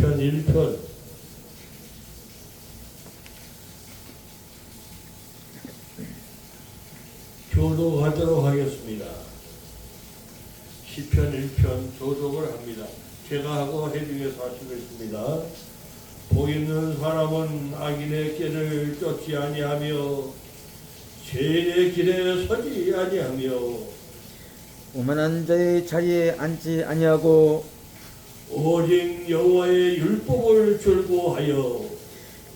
시편 1편 교독하도록 하겠습니다. 시편 1편 교독을 합니다. 제가 하고 해중에서 하시겠습니다. 복 있는 사람은 악인의 길을 쫓지 아니하며 죄인의 길에 서지 아니하며 오만한 자의 자리에 앉지 아니하고 오직 여호와의 율법을 즐거워하여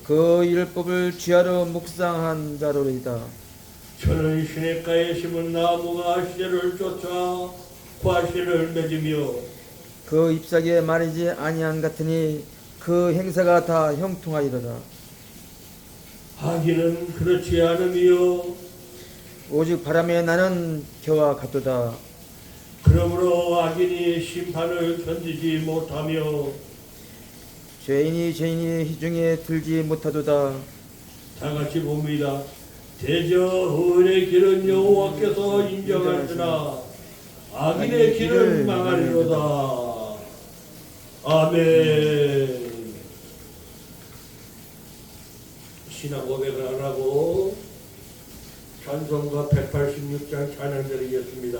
그 율법을 주야로 묵상한 자로이다. 저는 시냇가에 심은 나무가 씨를 쫓아 과실을 맺으며 그 잎사귀에 마르지 아니한 같으니 그 행사가 다 형통하리로다. 악인은 그렇지 않으며 오직 바람에 나는 겨와 같도다. 그러므로 악인이 심판을 견디지 못하며 죄인이 희중에 들지 못하도다. 다 같이 봅니다. 대저 의인의 길은 여호와께서 인정하시나 악인의 길은 망하리로다. 아멘. 신앙 고백을 안 하고 찬송가 186장 찬양 드리겠습니다.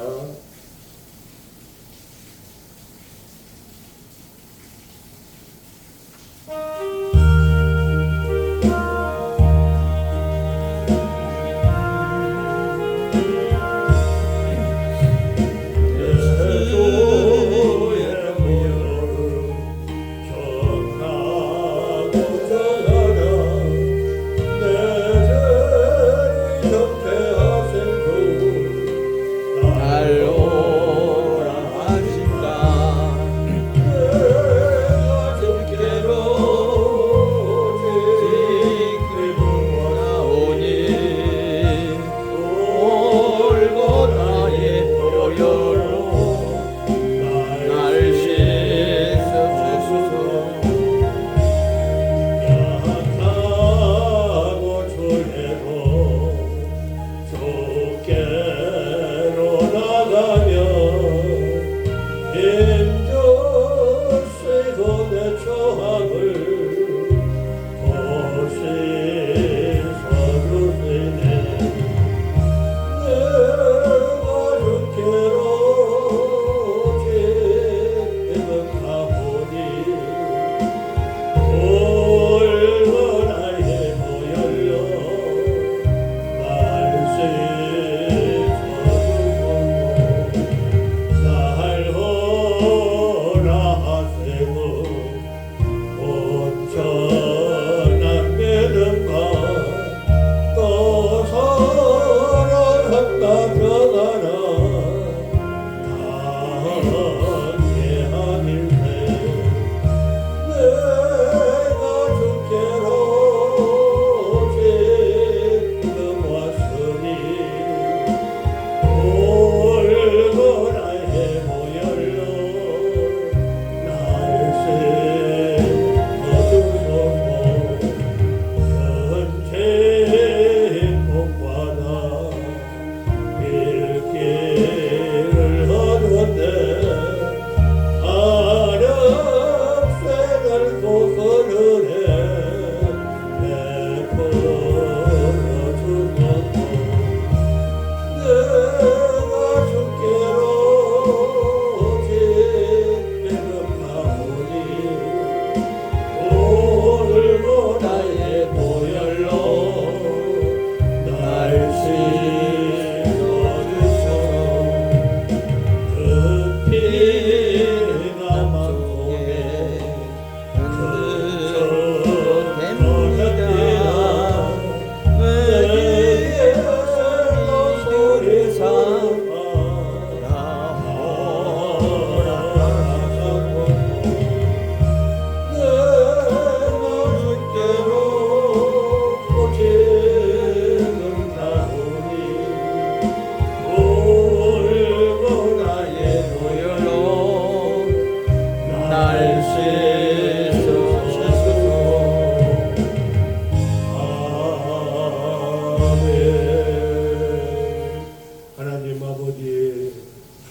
날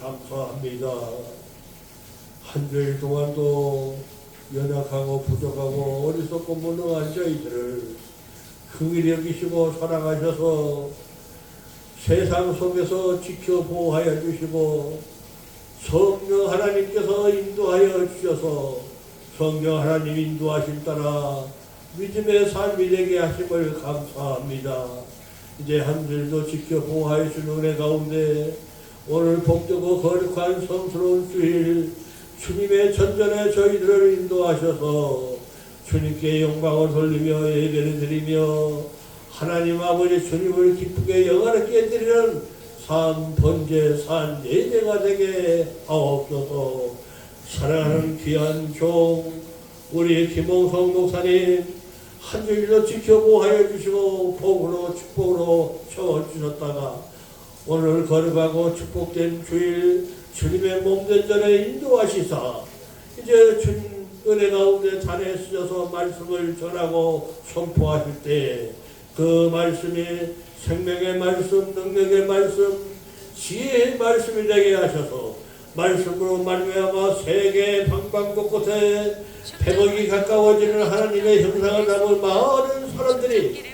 감사합니다. 한 주일 동안도 연약하고 부족하고 어리석고 무능한 저희들을 긍휼히 여기시고 사랑하셔서 세상 속에서 지켜 보호하여 주시고 성령 하나님께서 인도하여 주셔서 성령 하나님 인도하심 따라 믿음의 삶이 되게 하심을 감사합니다. 이제 한 주일도 지켜 보호하여 주는 은혜 가운데 오늘 복되고 거룩한 성스러운 주일 주님의 전전에 저희들을 인도하셔서 주님께 영광을 돌리며 예배를 드리며 하나님 아버지 주님을 기쁘게 영화롭게 드리는 산 번제 산 예배가 되게 하옵소서. 사랑하는 귀한 종 우리 김홍성 목사님 한 주일도 지켜보하여 주시고 복으로 축복으로 채워주셨다가 오늘 거룩하고 축복된 주일 주님의 몸된 전에 인도하시사 이제 주님 은혜 가운데 잔에 쓰셔서 말씀을 전하고 선포하실 때 그 말씀이 생명의 말씀, 능력의 말씀, 지혜의 말씀이 되게 하셔서 말씀으로 말미암아 세계 방방곳곳에 100억이 가까워지는 하나님의 형상을 담은 많은 사람들이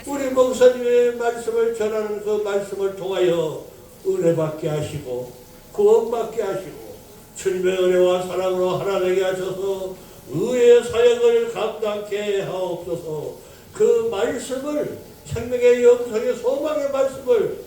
우리 목사님의 말씀을 전하는 그 말씀을 통하여 은혜받게 하시고 구원받게 하시고 주님의 은혜와 사랑으로 하나 되게 하셔서 의의 사역을 감당케 하옵소서. 그 말씀을 생명의 영성의 소망의 말씀을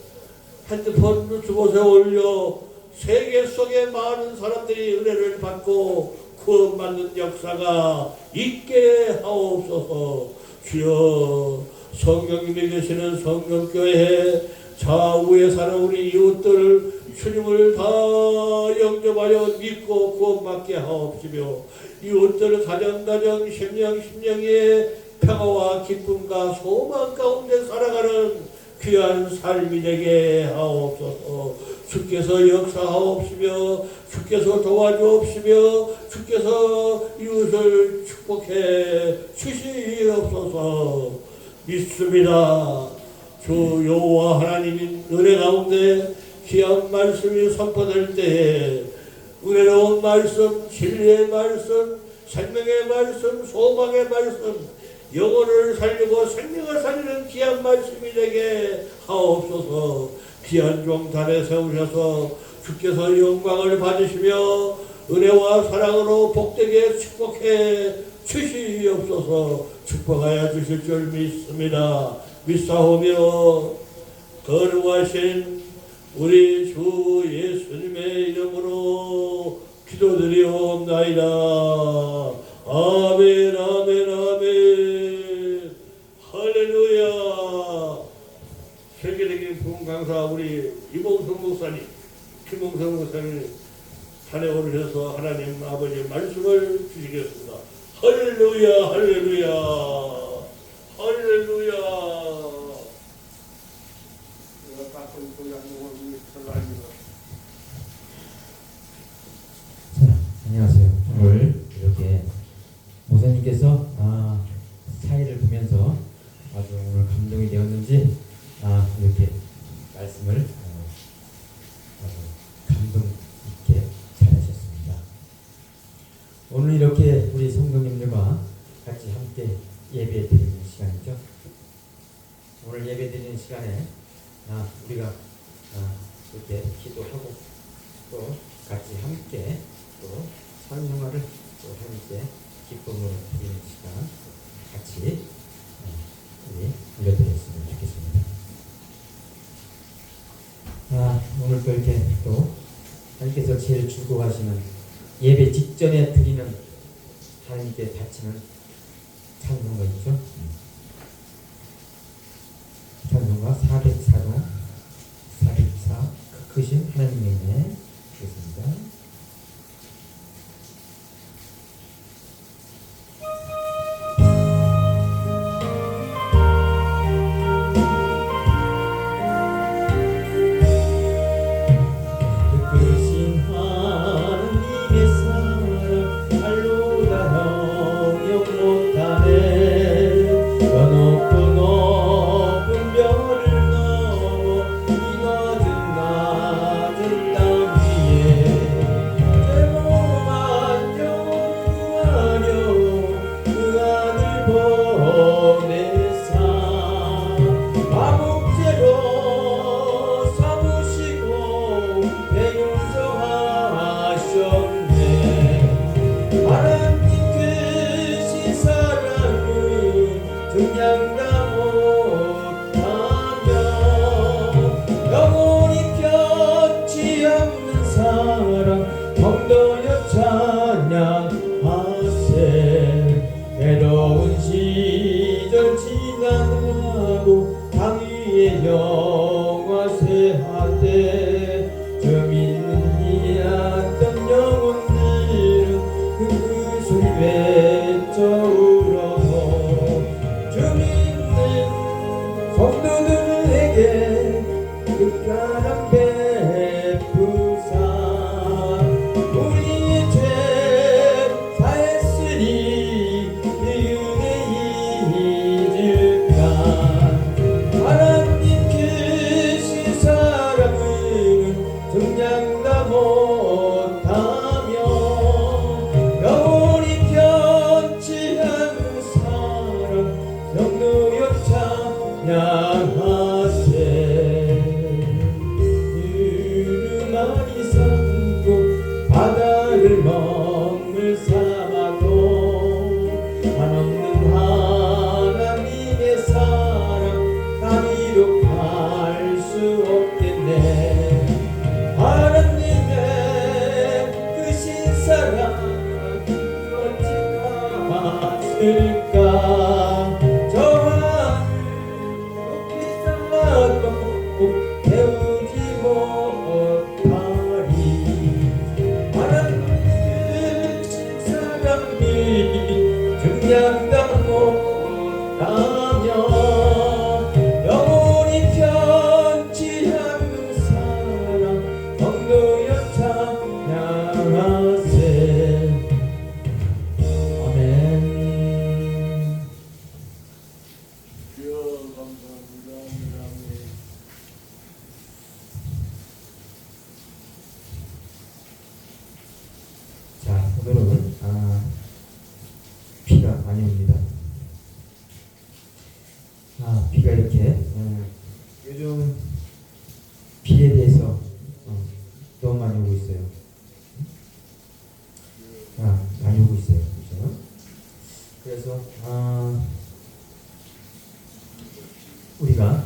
핸드폰 유튜브에 올려 세계 속의 많은 사람들이 은혜를 받고 구원받는 역사가 있게 하옵소서. 주여 성령님이 계시는 성령교회 좌우에 사는 우리 이웃들 주님을 다 영접하여 믿고 구원받게 하옵시며 이웃들 가정 심령의 평화와 기쁨과 소망 가운데 살아가는 귀한 삶이 되게 하옵소서. 주께서 역사하옵시며 주께서 도와주옵시며 주께서 이웃을 축복해 주시옵소서. 믿습니다. 주 여호와 하나님인 은혜 가운데 귀한 말씀이 선포될 때에 은혜로운 말씀, 진리의 말씀, 생명의 말씀, 소망의 말씀, 영혼을 살리고 생명을 살리는 귀한 말씀이 되게 하옵소서. 귀한 종 단에 세우셔서 주께서 영광을 받으시며 은혜와 사랑으로 복되게 축복해 주시옵소서. 축복하여 주실 줄 믿습니다. 믿사오며 거룩하신 우리 주 예수님의 이름으로 기도드리옵나이다. 아멘 아멘 아멘. 할렐루야. 세계적인 부흥 강사 우리 이봉성 목사님, 김봉성 목사님 산에 오르셔서 하나님 아버지 말씀을 주시겠습니다. 할렐루야 할렐루야 할렐루야. 내가 깎고 있고 양복을 위해서 알리고. 안녕하세요. 오늘 이렇게 목사님께서 사회를 보면서 아주 오늘 감동이 되었는지 이렇게 말씀을 아주 감동 있게 잘하셨습니다. 오늘 이렇게 우리 성도님들과 같이 함께 예배 드리는 시간이죠. 오늘 예배 드리는 시간에 우리가 이렇게 기도하고 또 같이 함께 또 성령화를 또 함께 기쁨으로 드리는 시간 같이 우리 올려드렸으면 좋겠습니다. 오늘 또 이렇게 또 하나님께서 제일 즐거워하시는 예배 직전에 드리는 하나님께 바치는 찬송가 있죠. 찬송가 404동 404 크신 하나님의 은혜 되겠습니다. 이 낮은 땅 위에 산고 바다를 먹물 삼아도 한없는 하나님의 사랑 나이로 갈 수 없겠네. 하나님의 그 신사랑 어찌 감았을까. 저 하늘 높이 쌓아도 배우지 못하리. 하나님의 신사랑이 증량다 못하며 영원히 편치 않는 사랑 정도여 찬양하세. 아멘. 주여 감사합니다. 아멘. 자, 오늘은 비가 많이 옵니다. 비가 이렇게 요즘 비에 대해서 너무 많이 오고 있어요. 많이 오고 있어요. 그렇죠? 그래서 우리가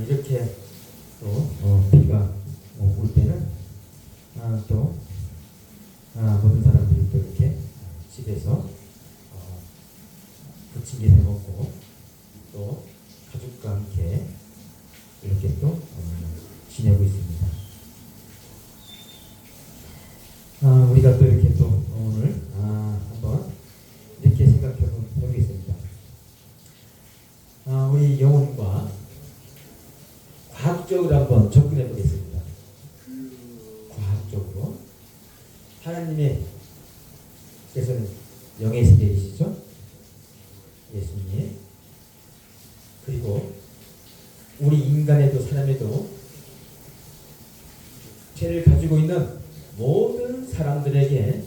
이렇게 또 비가 올 때는 또 모든 사람들이 또 이렇게 집에서 부침개 해 먹고 또 가족과 함께 이렇게 또 지내고 있습니다. 우리가 또 이렇게 또 오늘 한번 이렇게 생각해 보겠습니다. 우리 영혼과 과학적으로 한번 접근해 보겠습니다. 과학적으로 하나님의 께서는 영의 세계이시죠? 예수님. 그리고 우리 인간에도 사람에도 죄를 가지고 있는 모든 사람들에게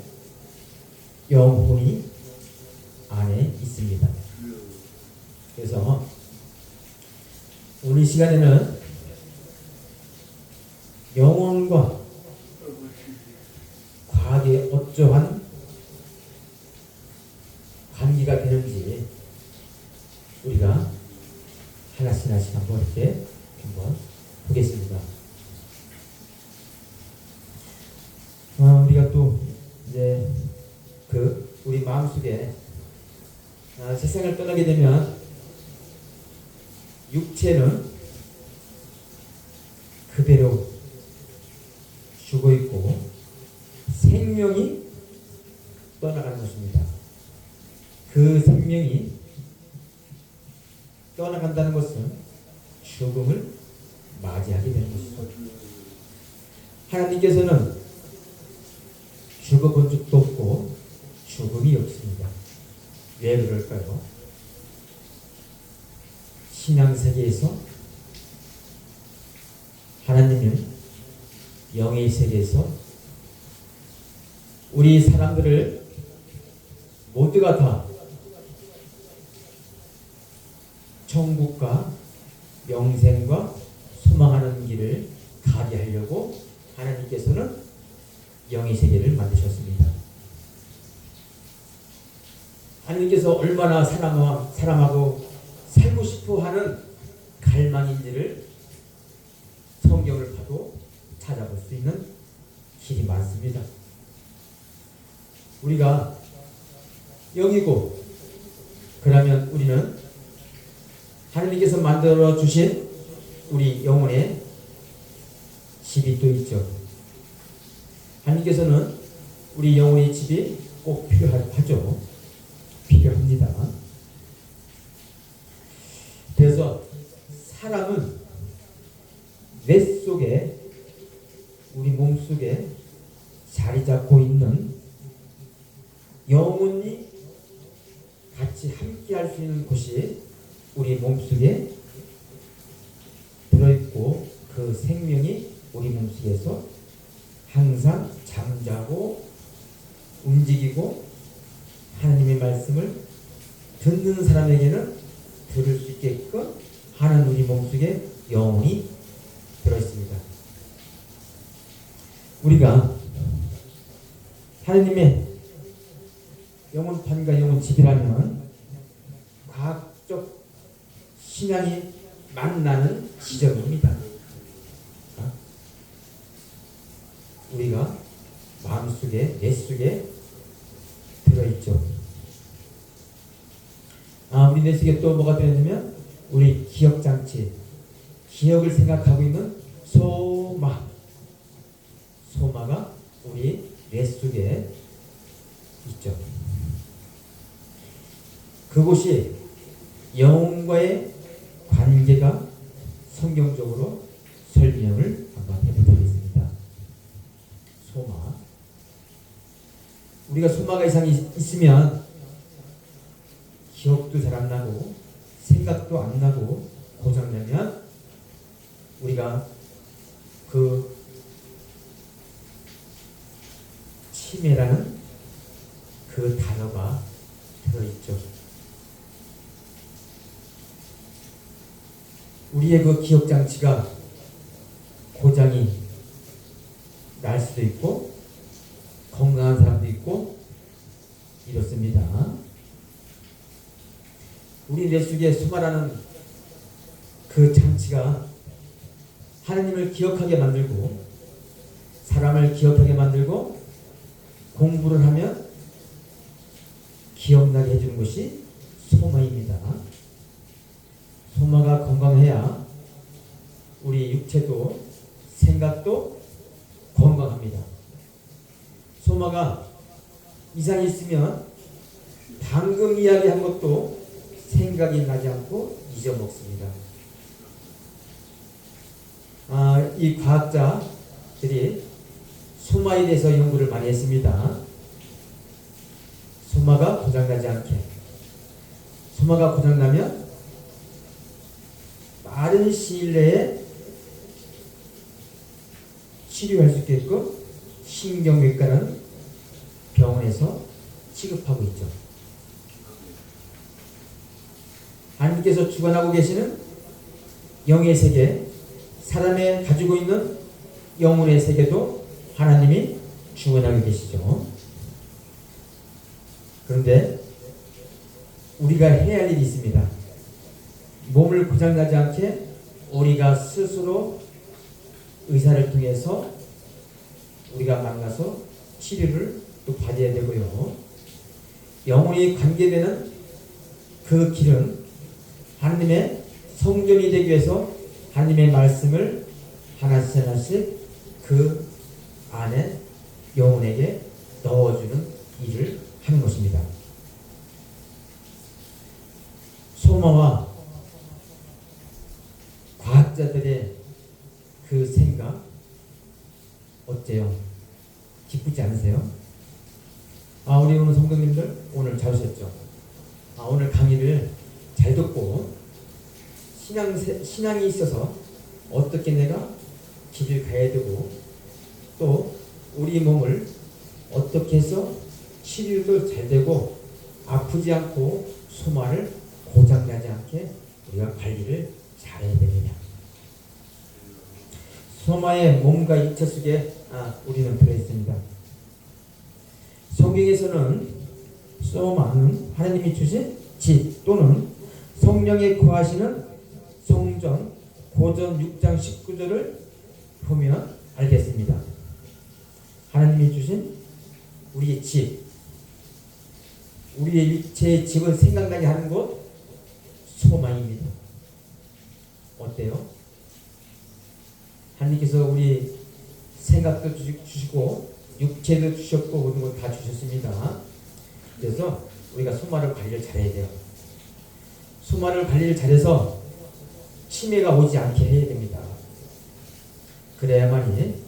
영혼이 안에 있습니다. 그래서 오늘 시간에는 영혼과 과학의 어떠한 관계가 되는지 우리가 하나씩 한번 이렇게 한번 보겠습니다. 우리가 또 이제 우리 마음속에 세상을 떠나게 되면 육체는 그대로 죽어 있고 생명이 떠나가는 것입니다. 그 생명이 떠나간다는 것은 죽음을 맞이하게 되는 것이죠. 하나님께서는 죽어본 적도 없고 죽음이 없습니다. 왜 그럴까요? 신앙세계에서 하나님은 영의 세계에서 우리 사람들을 모두가 다 천국과 영생과 소망하는 길을 가게 하려고 하나님께서는 영의 세계를 만드셨습니다. 하나님께서 얼마나 사람하고 살고 싶어 하는 갈망인지를 성경을 봐도 찾아볼 수 있는 길이 많습니다. 우리가 영이고 그러면 우리는 하나님께서 만들어 주신 우리 영혼에 집이 또 있죠. 하나님께서는 우리 영혼의 집이 꼭 필요하죠. 필요합니다. 그래서 사람은 뇌 속에 우리 몸 속에 자리 잡고 있는 영혼이 같이 함께 할 수 있는 곳이 우리 몸속에 들어있고 그 생명이 우리 몸속에서 항상 잠자고 움직이고 하나님의 말씀을 듣는 사람에게는 들을 수 있게끔 하는 우리 몸속에 영혼이 들어있습니다. 우리가 하느님의 영혼판과 영혼집이라면 과학적 신앙이 만나는 지점입니다. 우리가 마음속에 내 속에 들어있죠. 우리 내 속에 또 뭐가 들어있냐면 우리 기억장치, 기억을 생각하고 있는 소마가 우리 뇌 속에 있죠. 그곳이 영혼과의 관계가 성경적으로 설명을 한번 해보겠습니다. 소마. 우리가 소마가 이상이 있으면 기억도 잘 안 나고 생각도 안 나고 고장나면 우리가 그 치매라는 그 단어가 들어있죠. 우리의 그 기억장치가 고장이 날 수도 있고 건강한 사람도 있고 이렇습니다. 우리 뇌 속에 소마라는 그 장치가 하나님을 기억하게 만들고 사람을 기억하게 만들고 공부를 하면 기억나게 해주는 것이 소마입니다. 소마가 건강해야 우리 육체도 생각도 건강합니다. 소마가 이상이 있으면 방금 이야기한 것도 생각이 나지 않고 잊어먹습니다. 이 과학자들이 소마에 대해서 연구를 많이 했습니다. 소마가 고장나지 않게. 소마가 고장나면 빠른 시일 내에 치료할 수 있게끔 신경외과라는 병원에서 취급하고 있죠. 하나님께서 주관하고 계시는 영의 세계, 사람의 가지고 있는 영혼의 세계도 하나님이 주관하고 계시죠. 그런데 우리가 해야 할 일이 있습니다. 몸을 고장나지 않게 우리가 스스로 의사를 통해서 우리가 만나서 치료를 또 받아야 되고요. 영혼이 관계되는 그 길은 하나님의 성전이 되기 위해서 하나님의 말씀을 하나씩 하나씩 그 안에 영혼에게 넣어주는 일을 하는 것입니다. 소마와 과학자들의 그 생각 어때요? 기쁘지 않으세요? 우리 오늘 성도님들 오늘 잘 오셨죠? 오늘 강의를 잘 듣고 신앙이 있어서 어떻게 내가 길을 가야 되고 또 우리 몸을 어떻게 해서 치료도 잘 되고 아프지 않고 소마를 고장나지 않게 우리가 관리를 잘해야 되느냐. 소마의 몸과 육체 속에 우리는 들어있습니다. 성경에서는 소마는 하나님이 주신 집 또는 성령에 거하시는 성전 고전 6장 19절을 보면 알겠습니다. 하나님이 주신 우리의 집, 우리의 육체의 집을 생각나게 하는 곳 소마입니다. 어때요? 하나님께서 우리 생각도 주시고 육체도 주셨고 모든 걸 다 주셨습니다. 그래서 우리가 소마를 관리를 잘해야 돼요. 소마를 관리를 잘해서 치매가 오지 않게 해야 됩니다. 그래야만이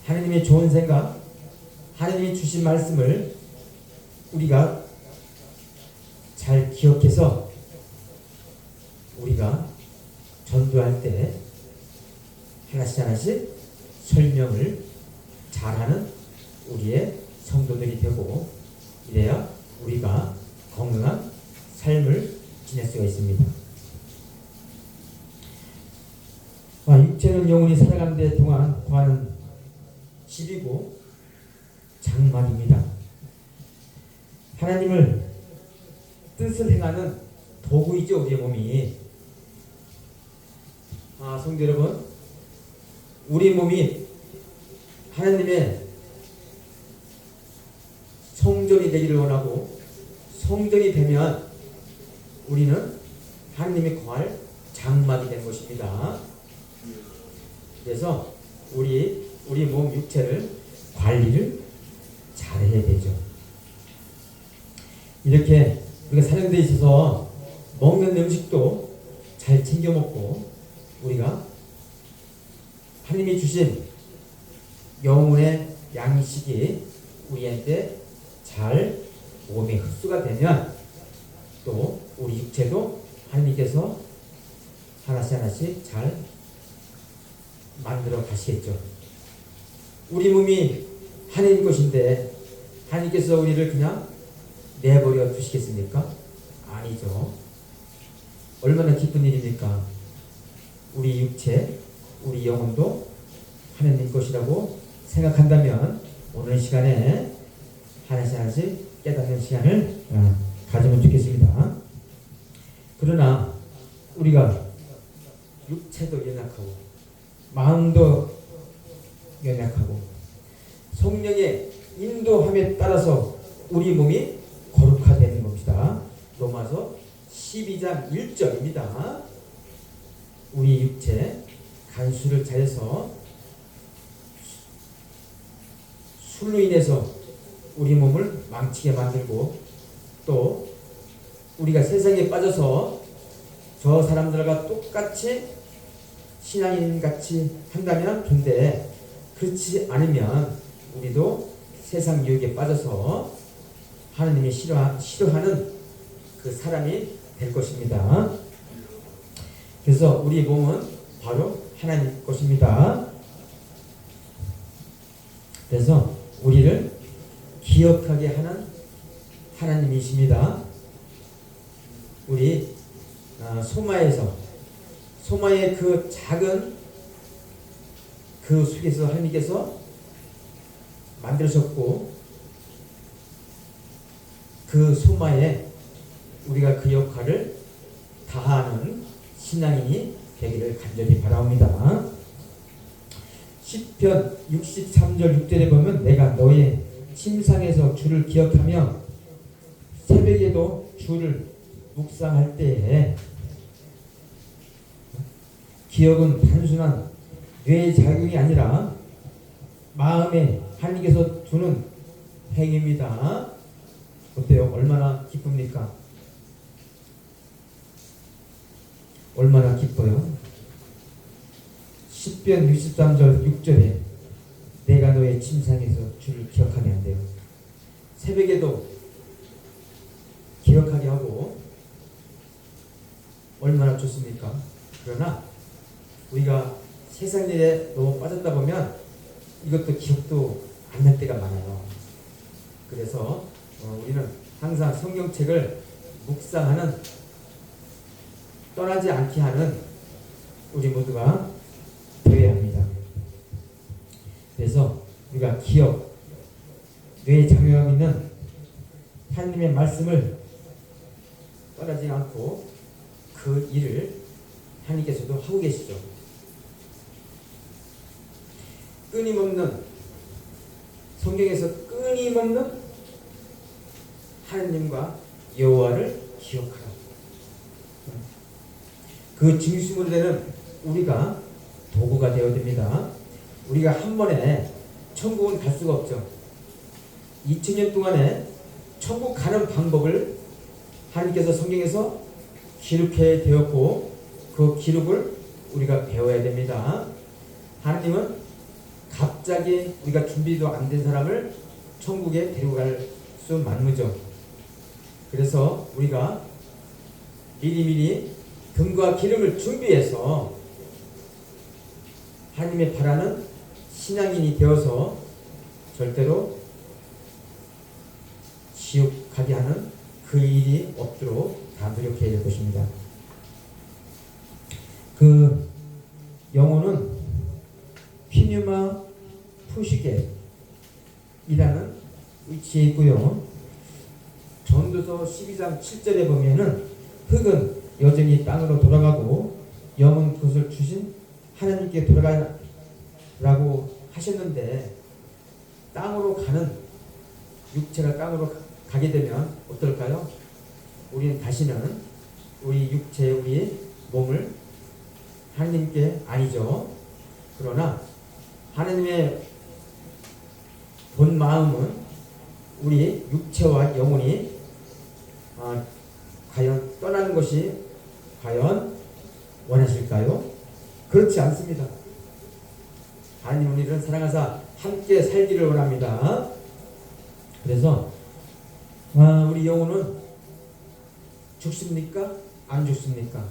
하나님의 좋은 생각, 하나님이 주신 말씀을 우리가 잘 기억해서 우리가 전도할 때 하나씩 하나씩 설명을 잘하는 우리의 성도들이 되고 이래야 우리가 건강한 삶을 지낼 수가 있습니다. 육체는 영혼이 살아가는 데 동안 구하는 집이고 장막입니다. 하나님을 뜻을 행하는 도구이죠, 우리의 몸이. 성도 여러분, 우리 몸이 하나님의 성전이 되기를 원하고, 성전이 되면 우리는 하나님이 거할 장막이 된 것입니다. 그래서 우리 몸 육체를 관리를 잘해야 되죠. 이렇게 우리가 사령되어 있어서 먹는 음식도 잘 챙겨 먹고, 우리가 하나님이 주신 영혼의 양식이 우리한테 잘 몸에 흡수가 되면 또 우리 육체도 하나님께서 하나씩 잘 만들어 가시겠죠. 우리 몸이 하나님 것인데 하나님께서 우리를 그냥 내버려 두시겠습니까? 아니죠. 얼마나 기쁜 일입니까? 우리 육체, 우리 영혼도 하나님 것이라고 생각한다면 오늘 시간에 하나씩 깨닫는 시간을 가지면 좋겠습니다. 그러나 우리가 육체도 연약하고 마음도 연약하고 성령의 인도함에 따라서 우리 몸이 거룩화되는 겁니다. 로마서 12장 1절입니다. 우리 육체 간수를 잘해서 술로 인해서 우리 몸을 망치게 만들고, 또 우리가 세상에 빠져서 저 사람들과 똑같이 신앙인같이 한다면 좋은데, 그렇지 않으면 우리도 세상 유혹에 빠져서 하나님이 싫어하는 그 사람이 될 것입니다. 그래서 우리 몸은 바로 하나님 것입니다. 그래서 우리를 기억하게 하는 하나님이십니다. 우리 소마의 그 작은 그 속에서 하나님께서 만드셨고, 그 소마에 우리가 그 역할을 다하는 신앙인이 되기를 간절히 바라옵니다. 시편 63절 6절에 보면 내가 너의 침상에서 주를 기억하며 새벽에도 주를 묵상할 때에, 기억은 단순한 뇌의 작용이 아니라 마음에 하나님께서 두는 행위입니다. 어때요? 얼마나 기쁩니까? 얼마나 기뻐요? 시편 63절 6절에 내가 너의 침상에서 주를 기억하면 안 돼요. 새벽에도 기억하게 하고 얼마나 좋습니까? 그러나 우리가 세상 일에 너무 빠졌다 보면 이것도 기억도 안 날 때가 많아요. 그래서 우리는 항상 성경책을 묵상하는, 떠나지 않게 하는 우리 모두가 되어야 합니다. 그래서 우리가 기억, 뇌에 작용하고 있는 하나님의 말씀을 떠나지 않고 그 일을 하나님께서도 하고 계시죠. 끊임없는, 성경에서 끊임없는 하나님과 여호와를 기억하라. 그 중심으로 되는 우리가 도구가 되어야 됩니다. 우리가 한 번에 천국은 갈 수가 없죠. 2000년 동안에 천국 가는 방법을 하나님께서 성경에서 기록해 되었고, 그 기록을 우리가 배워야 됩니다. 하나님은 갑자기 우리가 준비도 안 된 사람을 천국에 데리고 갈 수 만무죠. 그래서 우리가 미리미리 금과 기름을 준비해서 하나님의 바라는 신앙인이 되어서 절대로 지옥 가게 하는 그 일이 없도록 다 노력해야 될 것입니다. 그 영혼은 피뉴마 표시계이라는 위치에 있고요. 전도서 12장 7절에 보면은 흙은 여전히 땅으로 돌아가고 영은 그것을 주신 하나님께 돌아가라고 하셨는데, 땅으로 가는 육체가 땅으로 가게 되면 어떨까요? 우리는 다시는 우리 육체, 우리 몸을 하나님께 아니죠. 그러나 하나님의 본 마음은 우리 육체와 영혼이 과연 떠나는 것이 과연 원하실까요? 그렇지 않습니다. 하나님은 우리를 사랑하사 함께 살기를 원합니다. 그래서 우리 영혼은 죽습니까? 안 죽습니까?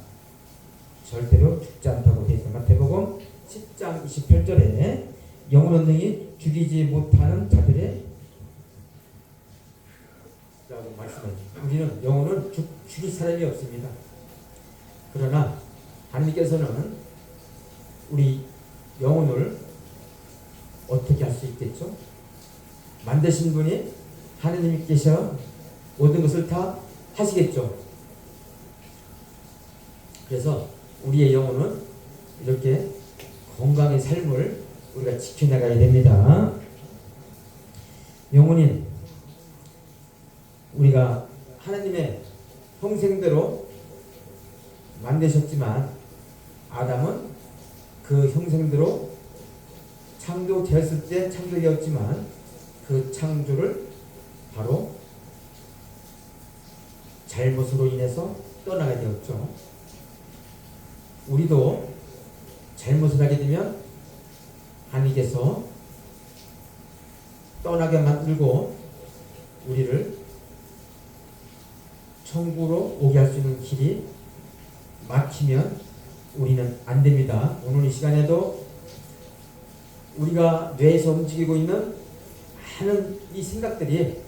절대로 죽지 않다고 되어 있습니다. 마태복음 10장 28절에 영혼은 능히 죽이지 못하는 자들의 라고 말씀하죠. 우리는 영혼은 죽일 사람이 없습니다. 그러나 하나님께서는 우리 영혼을 어떻게 할 수 있겠죠? 만드신 분이 하나님께서 모든 것을 다 하시겠죠. 그래서 우리의 영혼은 이렇게 건강의 삶을 우리가 지켜나가야 됩니다. 영혼인 우리가 하나님의 형상대로 만드셨지만 아담은 그 형상대로 창조되었을 때 창조되었지만 그 창조를 바로 잘못으로 인해서 떠나게 되었죠. 우리도 잘못을 하게 되면 하나님께서 떠나게 만들고 우리를 천국으로 오게 할 수 있는 길이 막히면 우리는 안 됩니다. 오늘 이 시간에도 우리가 뇌에서 움직이고 있는 많은 이 생각들이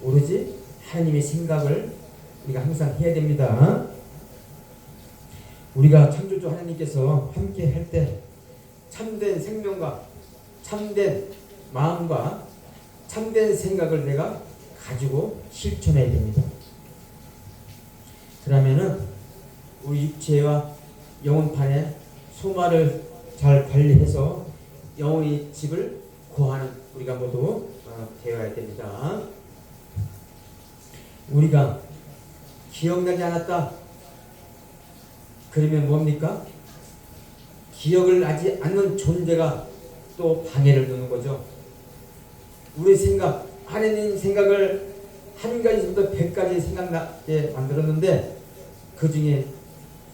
오로지 하나님의 생각을 우리가 항상 해야 됩니다. 우리가 창조주 하나님께서 함께 할 때 참된 생명과 참된 마음과 참된 생각을 내가 가지고 실천해야 됩니다. 그러면은 우리 육체와 영혼판의 소마를 잘 관리해서 영혼의 집을 구하는 우리가 모두 되어야 됩니다. 우리가 기억나지 않았다. 그러면 뭡니까? 기억을 나지 않는 존재가 또 방해를 두는 거죠. 우리 생각, 하나님 생각을 한 가지부터 100가지 생각나게 만들었는데 그 중에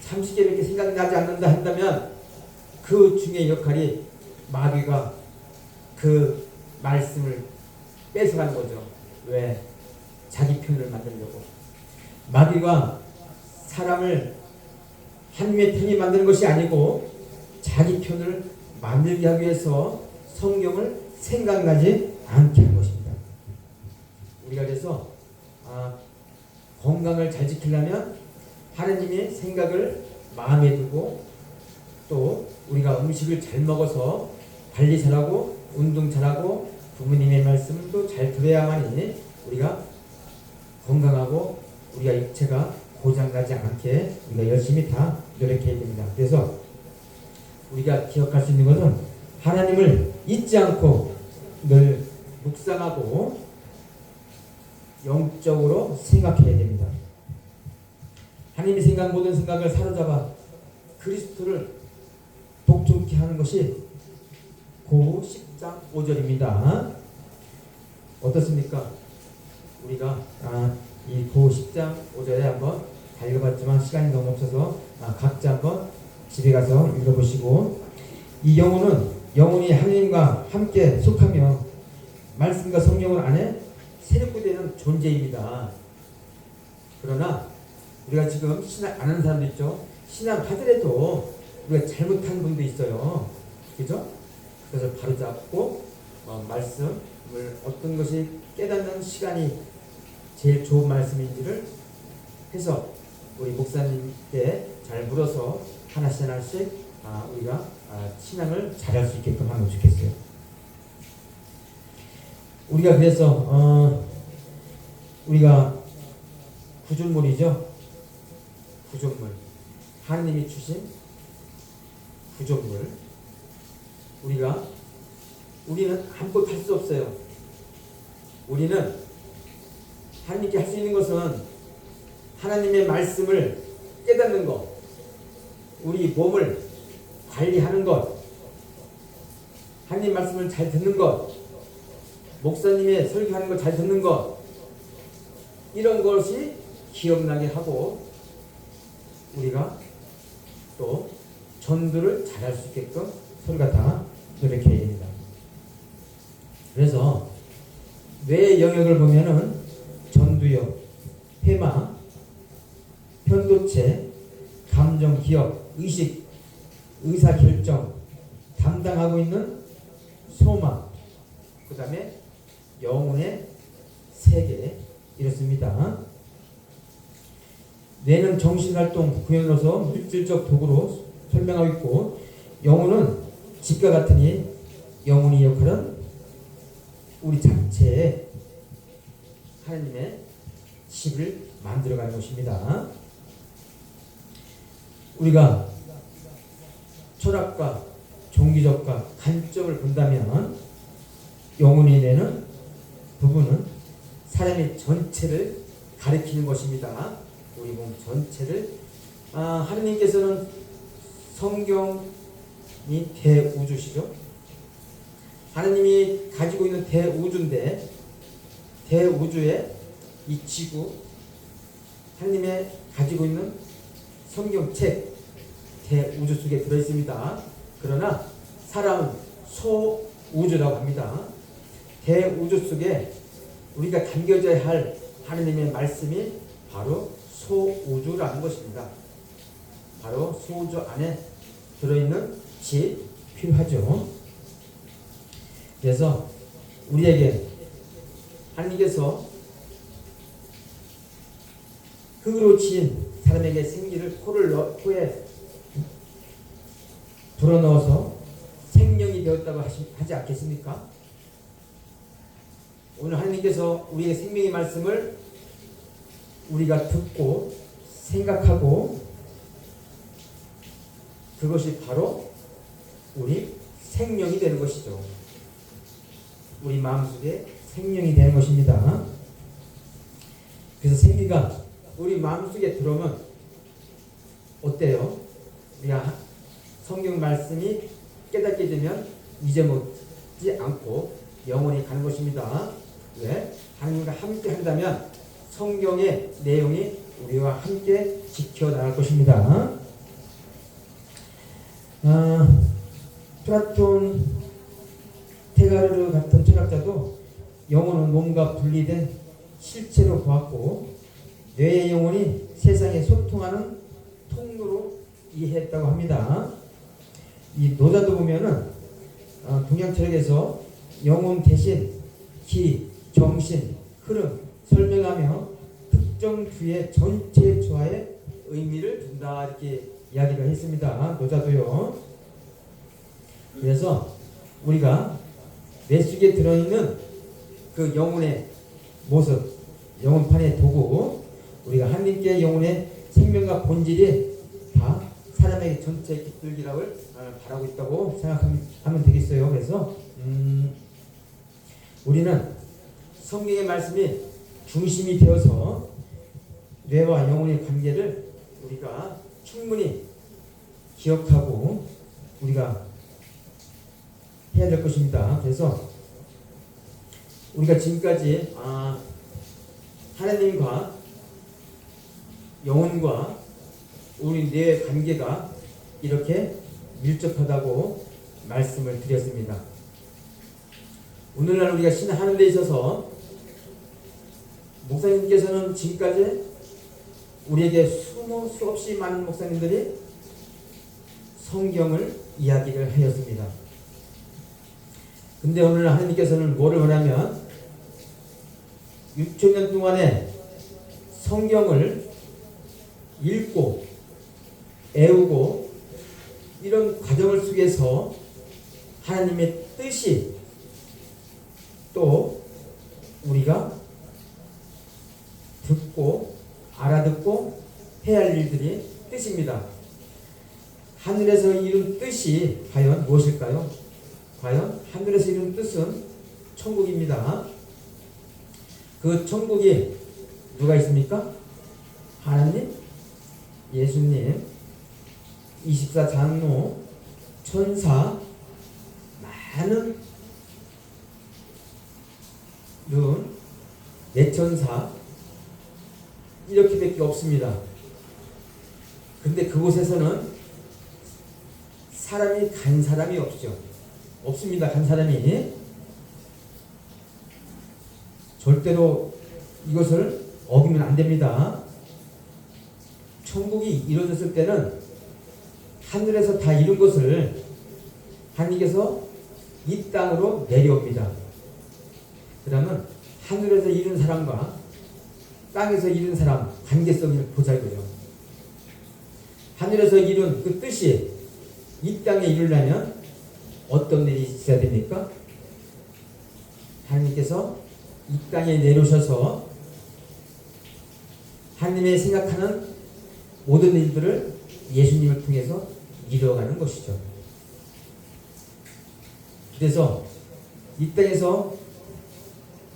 30개밖에 생각나지 않는다 한다면 그 중에 역할이 마귀가 그 말씀을 뺏어가는 거죠. 왜? 자기 편을 만들려고. 마귀가 사람을 하나님의 편이 만드는 것이 아니고 자기 편을 만들게 하기 위해서 성경을 생각나지 않게 하는 것입니다. 우리가 그래서 건강을 잘 지키려면 하나님의 생각을 마음에 두고 또 우리가 음식을 잘 먹어서 관리 잘하고 운동 잘하고 부모님의 말씀을 또 잘 들어야만이 우리가 건강하고 우리가 육체가 고장나지 않게 우리가 열심히 다 노력해야 됩니다. 그래서 우리가 기억할 수 있는 것은 하나님을 잊지 않고 늘 묵상하고 영적으로 생각해야 됩니다. 하나님의 생각, 모든 생각을 사로잡아 그리스도를 독점케 하는 것이 고 10장 5절입니다. 어떻습니까? 우리가 이 고 10장 5절에 한번 다 읽어봤지만 시간이 너무 없어서 각자 한번 집에 가서 읽어보시고, 이 영혼은 영혼이 하나님과 함께 속하며 말씀과 성령을 안에 세력되는 존재입니다. 그러나 우리가 지금 신앙 안 하는 사람도 있죠. 신앙 하더라도 우리가 잘못한 분도 있어요. 그죠? 그것을 바로잡고 말씀을 어떤 것이 깨닫는 시간이 제일 좋은 말씀인지를 해서 우리 목사님께 잘 물어서 하나씩 우리가 신앙을 잘할 수 있게끔 하면 좋겠어요. 우리가 그래서 우리가 구준물이죠. 구준물. 하느님이 주신 구준물. 우리는 아무것도 할 수 없어요. 우리는 하나님께 할 수 있는 것은 하나님의 말씀을 깨닫는 것, 우리 몸을 관리하는 것, 하나님 말씀을 잘 듣는 것, 목사님의 설교하는 걸 잘 듣는 것, 이런 것이 기억나게 하고 우리가 또 전도를 잘할 수 있게끔 서로가 다 노력해야 됩니다. 그래서 뇌의 영역을 보면은 전두엽, 회마, 편도체, 감정, 기억, 의식, 의사결정 담당하고 있는 소마, 그 다음에 영혼의 세계 이렇습니다. 뇌는 정신활동 구현으로서 물질적 도구로 설명하고 있고 영혼은 집과 같으니 영혼의 역할은 우리 자체에 하나님의 집을 만들어가는 것입니다. 우리가 철학과 종교적과 관점을 본다면 영혼이 되는 부분은 사람의 전체를 가리키는 것입니다. 우리 몸 전체를 하느님께서는 성경이 대우주시죠. 하느님이 가지고 있는 대우주인데 대우주의 이 지구 하느님의 가지고 있는 성경책 대우주 속에 들어있습니다. 그러나 사람은 소우주라고 합니다. 대우주 속에 우리가 담겨져야 할 하느님의 말씀이 바로 소우주라는 것입니다. 바로 소우주 안에 들어있는 집 필요하죠. 그래서 우리에게 하나님께서 흙으로 지은 사람에게 생기를 코에 불어넣어서 생명이 되었다고 하지 않겠습니까? 오늘 하나님께서 우리의 생명의 말씀을 우리가 듣고 생각하고 그것이 바로 우리 생명이 되는 것이죠. 우리 마음속에 생명이 되는 것입니다. 그래서 생기가 우리 마음속에 들어오면 어때요? 우리가 성경 말씀이 깨닫게 되면 잊어먹지 않고 영원히 가는 것입니다. 왜? 하나님과 함께 한다면 성경의 내용이 우리와 함께 지켜나갈 것입니다. 플라톤, 테가르르 같은 철학자도 영혼은 몸과 분리된 실체로 보았고 뇌의 영혼이 세상에 소통하는 통로로 이해했다고 합니다. 이 노자도 보면은 동양 철학에서 영혼 대신 기, 정신, 흐름 설명하며 특정 주의 전체 조화에 의미를 둔다 이렇게 이야기를 했습니다. 노자도요. 그래서 우리가 뇌 속에 들어있는 그 영혼의 모습, 영혼판의 도구, 우리가 하나님께 영혼의 생명과 본질이 다 사람에게 전체 깃들기락을 바라고 있다고 생각하면 되겠어요. 그래서 우리는 성경의 말씀이 중심이 되어서 뇌와 영혼의 관계를 우리가 충분히 기억하고 우리가 해야 될 것입니다. 그래서 우리가 지금까지 하나님과 영혼과 우리 뇌의 관계가 이렇게 밀접하다고 말씀을 드렸습니다. 오늘날 우리가 신하는 데 있어서 목사님께서는 지금까지 우리에게 수없이 많은 목사님들이 성경을 이야기를 하였습니다. 근데 오늘 하나님께서는 뭐를 원하면 6천년 동안에 성경을 읽고 애우고 이런 과정을 속에서 하나님의 뜻이 또 할 일들이 뜻입니다. 하늘에서 이룬 뜻이 과연 무엇일까요? 과연 하늘에서 이룬 뜻은 천국입니다. 그 천국이 누가 있습니까? 하나님, 예수님, 24장로, 천사, 많은 내천사 이렇게밖에 없습니다. 근데 그곳에서는 사람이 간 사람이 없죠. 없습니다. 간 사람이. 절대로 이것을 어기면 안 됩니다. 천국이 이루어졌을 때는 하늘에서 다 이룬 것을 하나님께서 이 땅으로 내려옵니다. 그러면 하늘에서 이룬 사람과 땅에서 이룬 사람 관계성을 보자고요. 하늘에서 이룬 그 뜻이 이 땅에 이루려면 어떤 일이 있어야 됩니까? 하나님께서 이 땅에 내려오셔서 하나님의 생각하는 모든 일들을 예수님을 통해서 이루어가는 것이죠. 그래서 이 땅에서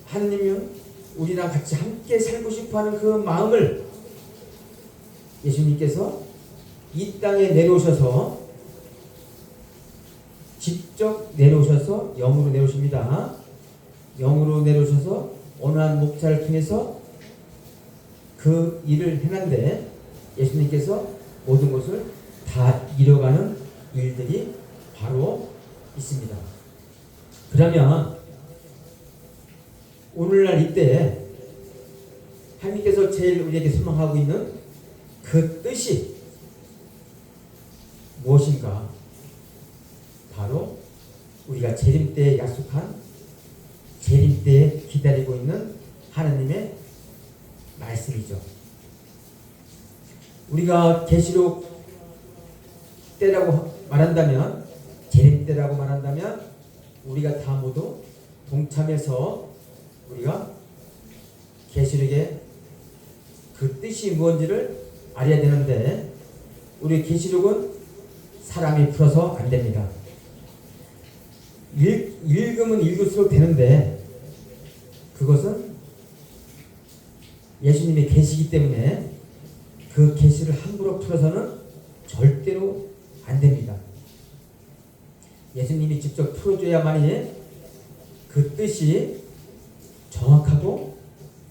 하나님은 우리랑 같이 함께 살고 싶어하는 그 마음을 예수님께서 이 땅에 내려오셔서 직접 내려오셔서 영으로 내려오십니다. 영으로 내려오셔서 어느 한 목자를 통해서 그 일을 해낸데 예수님께서 모든 것을 다 이뤄가는 일들이 바로 있습니다. 그러면 오늘날 이때 하나님께서 제일 우리에게 소망하고 있는 그 뜻이 무엇인가? 바로 우리가 재림 때에 약속한 재림 때에 기다리고 있는 하나님의 말씀이죠. 우리가 계시록 때라고 말한다면, 재림 때라고 말한다면 우리가 다 모두 동참해서 우리가 계시록의 그 뜻이 무엇인지를 알아야 되는데 우리 계시록은 사람이 풀어서 안 됩니다. 읽으면 읽을수록 되는데 그것은 예수님의 계시이기 때문에 그 계시를 함부로 풀어서는 절대로 안 됩니다. 예수님이 직접 풀어줘야만이 그 뜻이 정확하고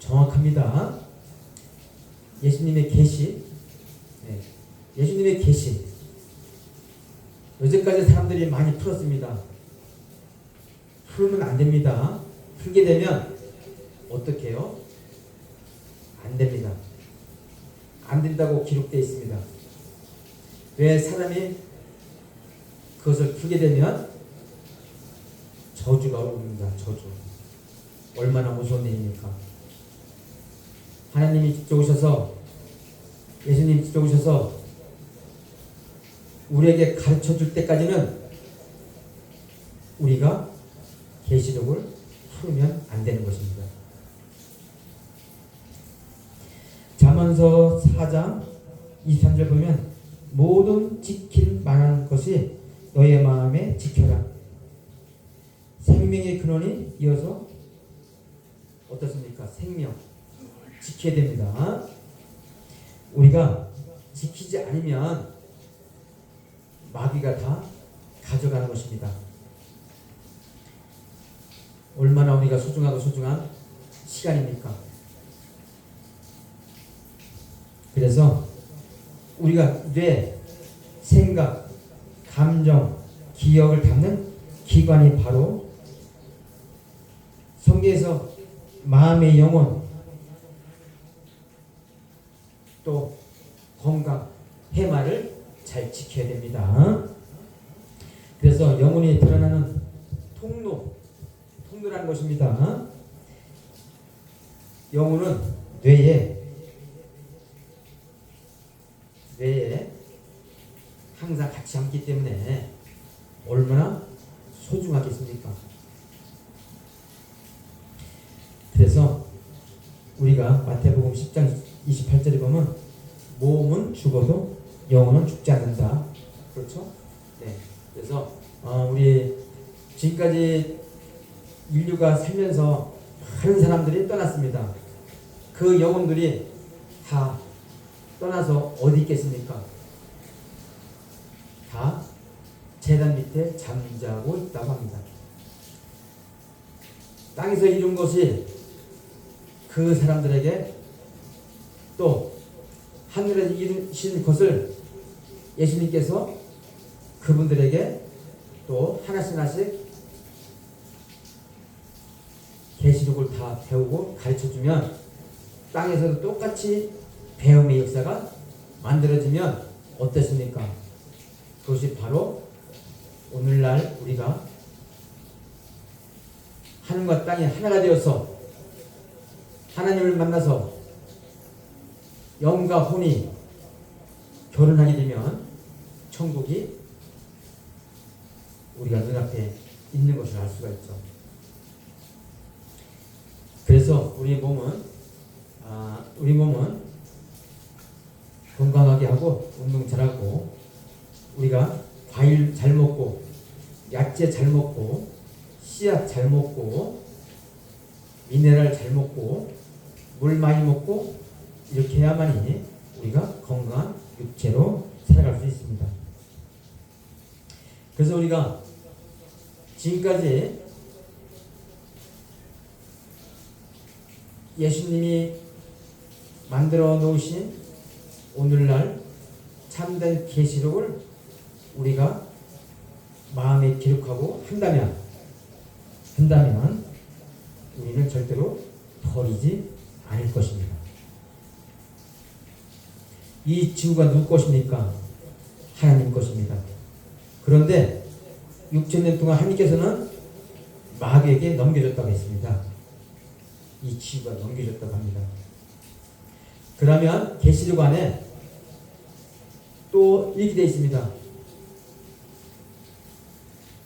정확합니다. 예수님의 계시, 예수님의 계시. 여태까지 사람들이 많이 풀었습니다. 풀면 안 됩니다. 풀게 되면 어떻게 해요? 안 됩니다. 안 된다고 기록되어 있습니다. 왜 사람이 그것을 풀게 되면 저주가 옵니다. 저주. 얼마나 무서운 일입니까? 하나님이 직접 오셔서, 예수님이 직접 오셔서 우리에게 가르쳐 줄 때까지는 우리가 계시록을 풀면 안 되는 것입니다. 잠언서 4장 23절 보면 모든 지킬 만한 것이 너의 마음에 지켜라. 생명의 근원이 이어서 어떻습니까? 생명 지켜야 됩니다. 우리가 지키지 않으면 마귀가 다 가져가는 것입니다. 얼마나 우리가 소중하고 소중한 시간입니까? 그래서 우리가 뇌, 생각, 감정, 기억을 담는 기관이 바로 성경에서 마음의 영혼, 또 건강, 해마를 잘 지켜야 됩니다. 그래서 영혼이 드러나는 통로라는 것입니다. 영혼은 뇌에 항상 같이 앉기 때문에 얼마나 소중하겠습니까? 그래서 우리가 마태복음 10장 28절에 보면 몸은 죽어도 영혼은 죽지 않는다. 그렇죠? 네. 그래서 우리 지금까지 인류가 살면서 많은 사람들이 떠났습니다. 그 영혼들이 다 떠나서 어디 있겠습니까? 다 제단 밑에 잠자고 있다고 합니다. 땅에서 이룬 것이 그 사람들에게 또 하늘에서 이루신 것을 예수님께서 그분들에게 또 하나씩 계시록을 다 배우고 가르쳐주면 땅에서도 똑같이 배움의 역사가 만들어지면 어떻습니까? 그것이 바로 오늘날 우리가 하늘과 땅이 하나가 되어서 하나님을 만나서 영과 혼이 결혼하게 되면 천국이 우리가 눈앞에 있는 것을 알 수가 있죠. 그래서 우리 몸은 건강하게 하고 운동 잘하고 우리가 과일 잘 먹고 야채 잘 먹고 씨앗 잘 먹고 미네랄 잘 먹고 물 많이 먹고 이렇게 해야만이 우리가 건강한 육체로 살아갈 수 있습니다. 그래서 우리가 지금까지 예수님이 만들어 놓으신 오늘날 참된 계시록을 우리가 마음에 기록하고 한다면 우리는 절대로 버리지 않을 것입니다. 이 지구가 누구 것입니까? 하나님 것입니다. 그런데 6,000년 동안 하나님께서는 마귀에게 넘겨줬다고 했습니다. 이 지구가 넘겨줬다고 합니다. 그러면 계시록 안에 또 이렇게 되어 있습니다.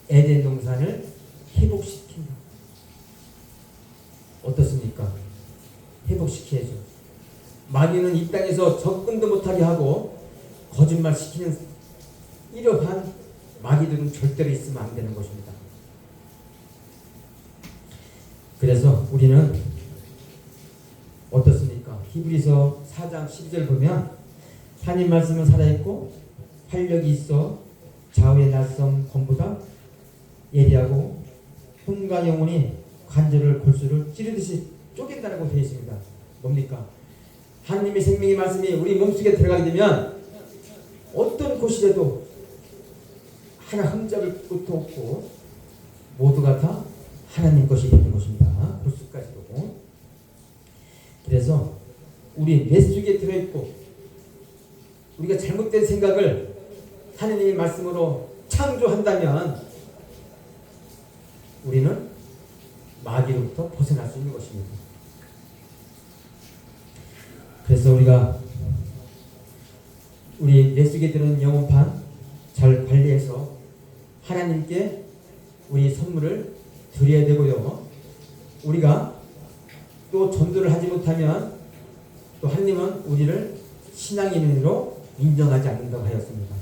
에덴 동산을 회복시킨다. 어떻습니까? 회복시켜야죠. 마귀는 이 땅에서 접근도 못하게 하고 거짓말 시키는 이러한 마귀들은 절대로 있으면 안 되는 것입니다. 그래서 우리는 어떻습니까? 히브리서 4장 12절 보면 하나님 말씀은 살아있고 활력이 있어 좌우의 날성 검보다 예리하고 혼과 영혼이 관절을 골수를 찌르듯이 쪼갠다고 되어 있습니다. 뭡니까? 하나님의 생명의 말씀이 우리 몸속에 들어가게 되면 어떤 곳이라도 하나 흠잡을 것도 없고 모두가 다 하나님 것이 되는 것입니다. 골수까지도. 그래서 우리 뇌속에 들어있고 우리가 잘못된 생각을 하나님의 말씀으로 창조한다면 우리는 마귀로부터 벗어날 수 있는 것입니다. 그래서 우리가 우리 뇌속에 드는 영혼판 잘 관리해서 하나님께 우리 선물을 드려야 되고요. 우리가 또 전도를 하지 못하면 또 하나님은 우리를 신앙인으로 인정하지 않는다고 하였습니다.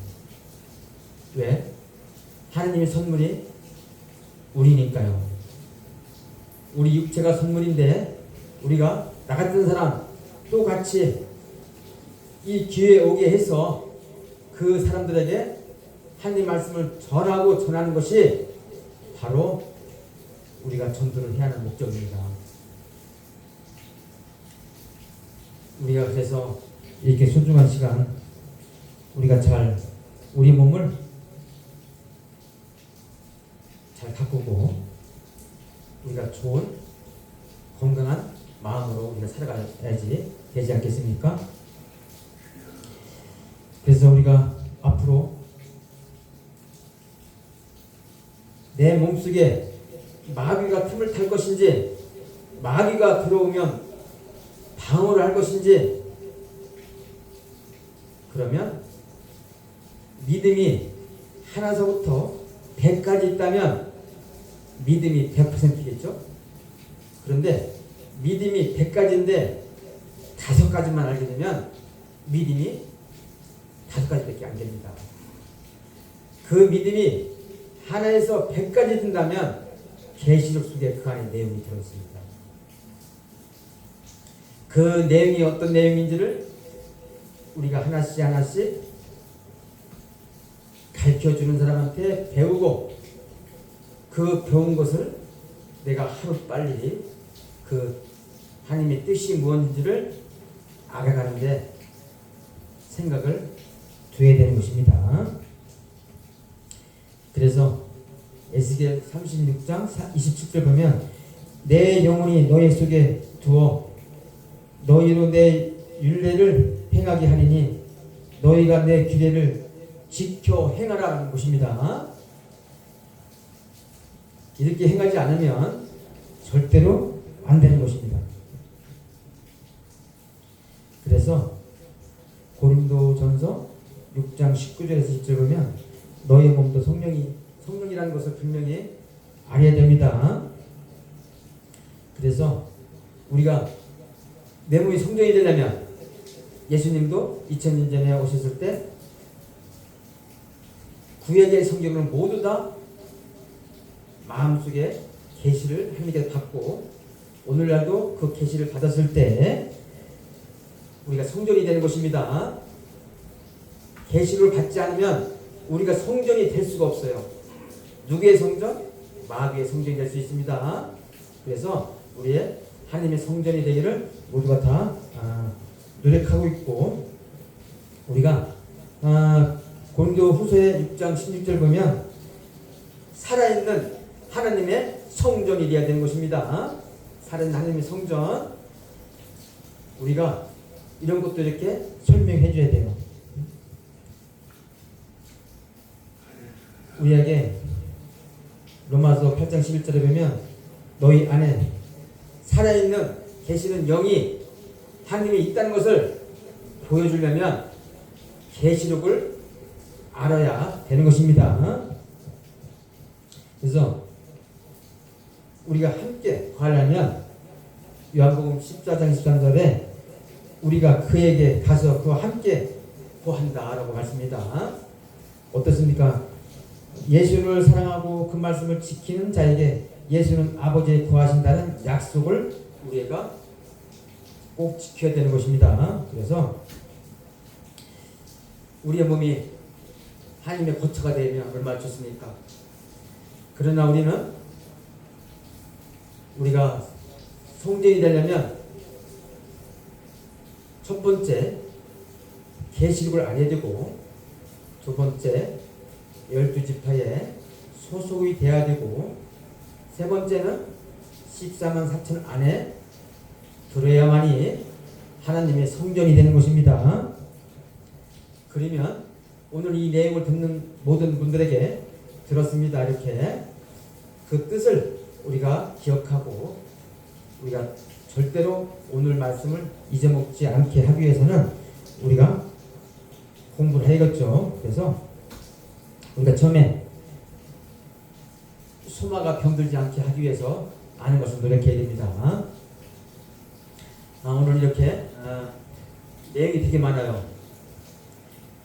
왜? 하나님의 선물이 우리니까요. 우리 육체가 선물인데 우리가 나 같은 사람 또 같이 이 기회에 오게 해서 그 사람들에게 하나님 말씀을 전하고 전하는 것이 바로 우리가 전도를 해야 하는 목적입니다. 우리가 그래서 이렇게 소중한 시간 우리가 잘 우리 몸을 잘 가꾸고 우리가 좋은 건강한 마음으로 우리가 살아가야지 되지 않겠습니까? 그래서 우리가 앞으로 내 몸속에 마귀가 틈을 탈 것인지 마귀가 들어오면 방어를 할 것인지 그러면 믿음이 하나서부터 100까지 있다면 믿음이 100%겠죠? 그런데 믿음이 100가지인데 5가지만 알게 되면 믿음이 5가지밖에 안 됩니다. 그 믿음이 하나에서 100까지 든다면 계시록 속에 그 안에 내용이 들어있습니다. 그 내용이 어떤 내용인지를 우리가 하나씩 하나씩 가르쳐주는 사람한테 배우고 그 배운 것을 내가 하루빨리 그 하나님의 뜻이 무엇인지를 알아가는데 생각을 둬야 되는 것입니다. 그래서 에스겔 36장 27절 보면 내 영혼이 너희 속에 두어 너희로 내 율례를 행하게 하리니 너희가 내 규례를 지켜 행하라는 것입니다. 이렇게 행하지 않으면 절대로 안 되는 것입니다. 그래서 고린도전서 6장 19절에서 20절 보면 너희 몸도 성령이라는 것을 분명히 알아야 됩니다. 그래서 우리가 내 몸이 성전이 되려면 예수님도 2000년 전에 오셨을 때 구약의 성경을 모두 다 마음속에 계시를 하나님께서 받고 오늘날도 그 계시를 받았을 때 우리가 성전이 되는 것입니다. 계시를 받지 않으면 우리가 성전이 될 수가 없어요. 누구의 성전? 마귀의 성전이 될 수 있습니다. 그래서 우리의 하나님의 성전이 되기를 모두가 다 노력하고 있고 우리가 고린도 후서의 6장 16절 보면 살아있는 하나님의 성전이 되어야 되는 것입니다. 살아있는 하나님의 성전 우리가 이런 것도 이렇게 설명해 줘야 돼요. 우리에게 로마서 8장 11절에 보면 너희 안에 살아있는 계시는 영이 하나님이 있다는 것을 보여주려면 계시록을 알아야 되는 것입니다. 그래서 우리가 함께 구하려면 요한복음 14장 13절에 우리가 그에게 가서 그와 함께 구한다라고 말씀입니다. 어떻습니까? 예수를 사랑하고 그 말씀을 지키는 자에게 예수는 아버지의 구하신다는 약속을 우리가 꼭 지켜야 되는 것입니다. 그래서 우리의 몸이 하나님의 거처가 되면 얼마나 좋습니까? 그러나 우리가 성전이 되려면 첫 번째 계시록을 알아야 되고 두 번째 12지파에 소속이 돼야 되고 세 번째는 14만 4천 안에 들어야만이 하나님의 성전이 되는 것입니다. 그러면 오늘 이 내용을 듣는 모든 분들에게 들었습니다. 이렇게 그 뜻을 우리가 기억하고 우리가 절대로 오늘 말씀을 잊어먹지 않게 하기 위해서는 우리가 공부를 해야겠죠. 그래서 우리가 처음에 소마가 병들지 않게 하기 위해서 아는 것을 노력해야 됩니다. 오늘 이렇게 내용이 되게 많아요.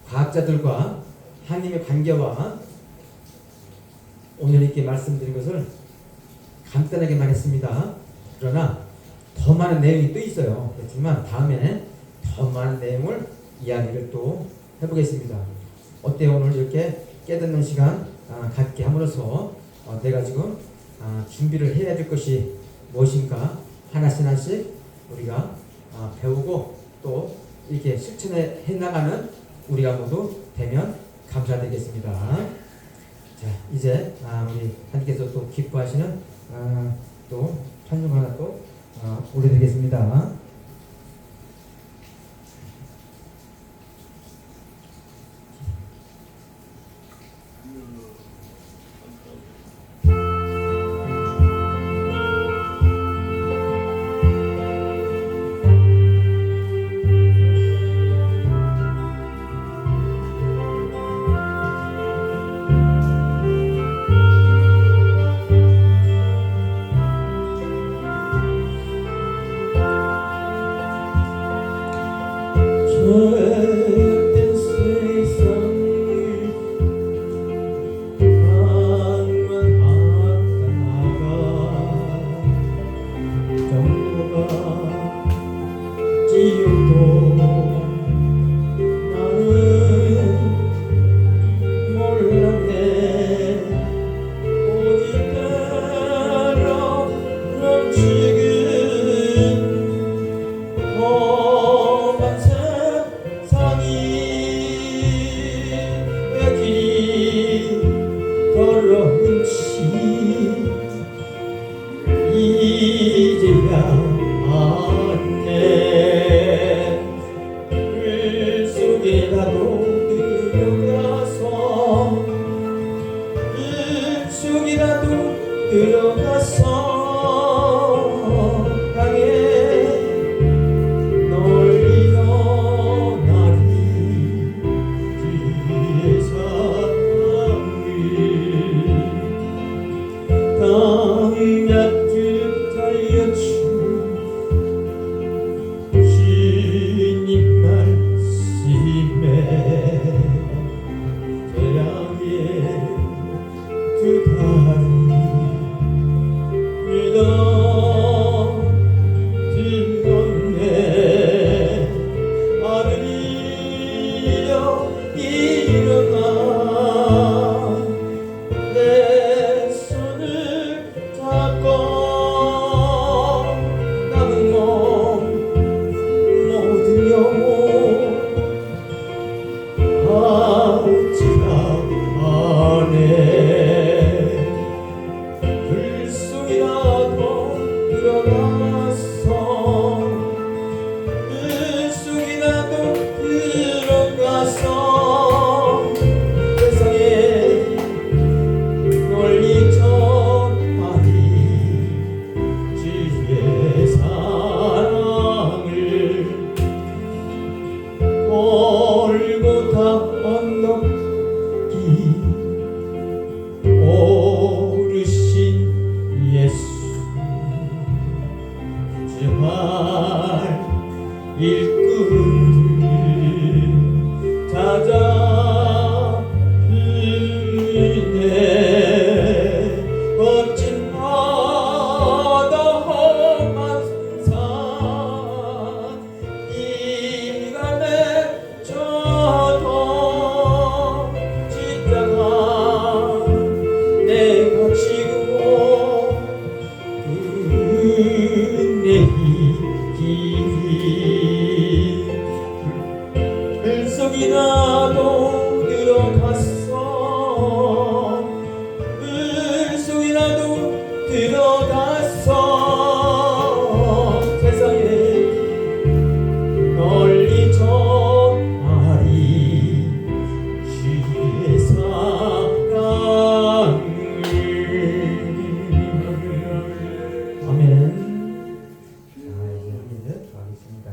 과학자들과 하나님의 관계와 오늘 이렇게 말씀드린 것을 간단하게만 했습니다. 그러나 더 많은 내용이 또 있어요. 그렇지만 다음에 더 많은 내용을 이야기를 또 해보겠습니다. 어때요? 오늘 이렇게 깨닫는 시간 갖게 함으로써 내가 지금 준비를 해야 될 것이 무엇인가 하나씩 우리가 배우고 또 이렇게 실천해 나가는 우리가 모두 되면 감사드리겠습니다. 자, 이제 우리 하나님께서 또 기뻐하시는 또 찬송 하나 또 올려드리겠습니다. 지금 험한 세상이 왜 길이 더러운지 이제야 아네. 물속에라도 들어가서 물속이라도 들어가서 향해 널리 떠나리. 주의 사랑을 강약듯 달려주 주님 말씀에 태양의 두 다리 믿어 들었네. 아들이여 일어나 내 손을 잡고 남은 몸 모든 영혼 아우지가 안에 불속이라도 들어가서 불속이라도 들어가서 세상에 널리 전하리. 주의 사랑을 골고다 언덕길 오르신 예수 주할 일꾼들 찾아 이네. 멋진 바다 험한 산 이가 맺혀도 십자가 내가 지고 은혜의 길이 물속이라도 들어갔어 물속이라도 들어갔어 세상에 널리 전하리. 주의 사랑을. 아멘. 자, 이제 가겠습니다.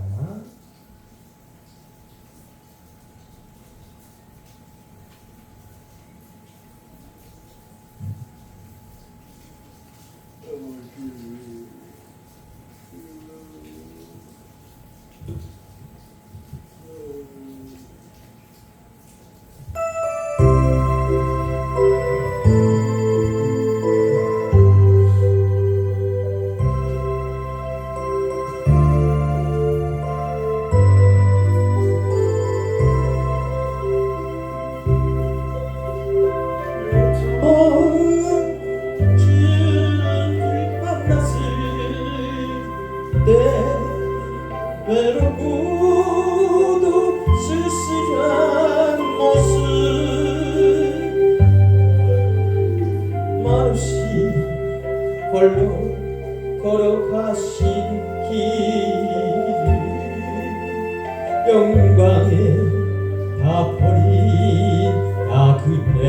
주를 만났을 때 외롭고도 쓸쓸한 모습 말없이 홀로 걸어가신 길을 영광에 다 버린 나그네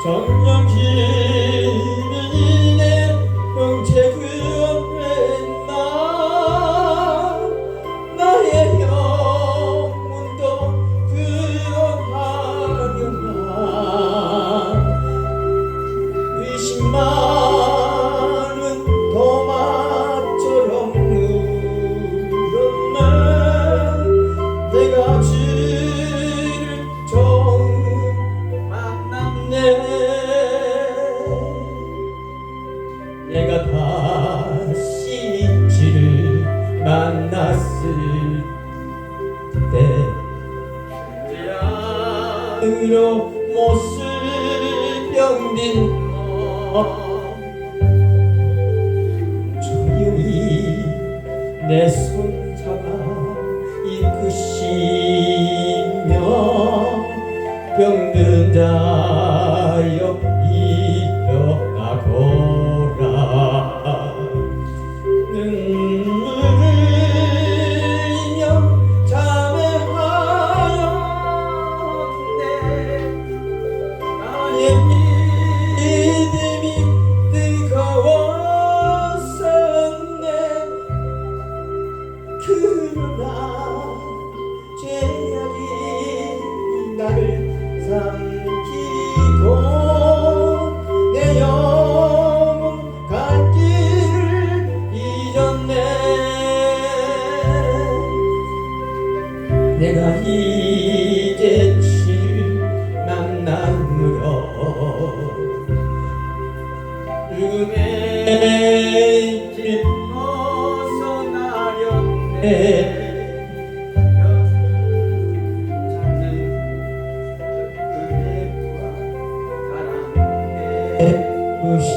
정령기는 형제 그 옆에 나의 영혼도 그러하려나 의심 많은 도마처럼 물었네. 내가 주를 처음 만났네. 내가 다시 주를 만났을 때 태양으로 못을 병든 내 손 잡아 이끄시며 병든 자여 일어나거라. 눈물을 흘리며 자매하였네. 나의 믿음이 뜨거웠었네. 그러나 죄악이 나를 삼키고 내 영혼 갈 길을 잊었네. 내가 이제 주를 만남으로 죽음의 길 벗어나렸네. 우신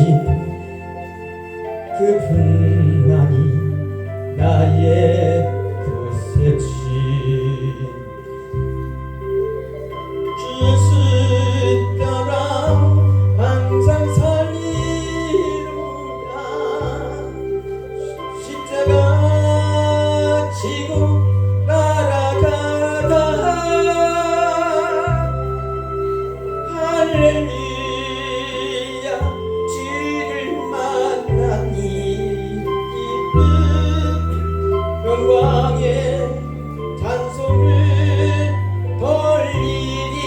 그분만이 나의 구세주. 주스 따라 항상 살리루라. 십자가 지고 날아가다 할렐루야. 주를 만나니 기쁨 영광의 찬송을 돌리리.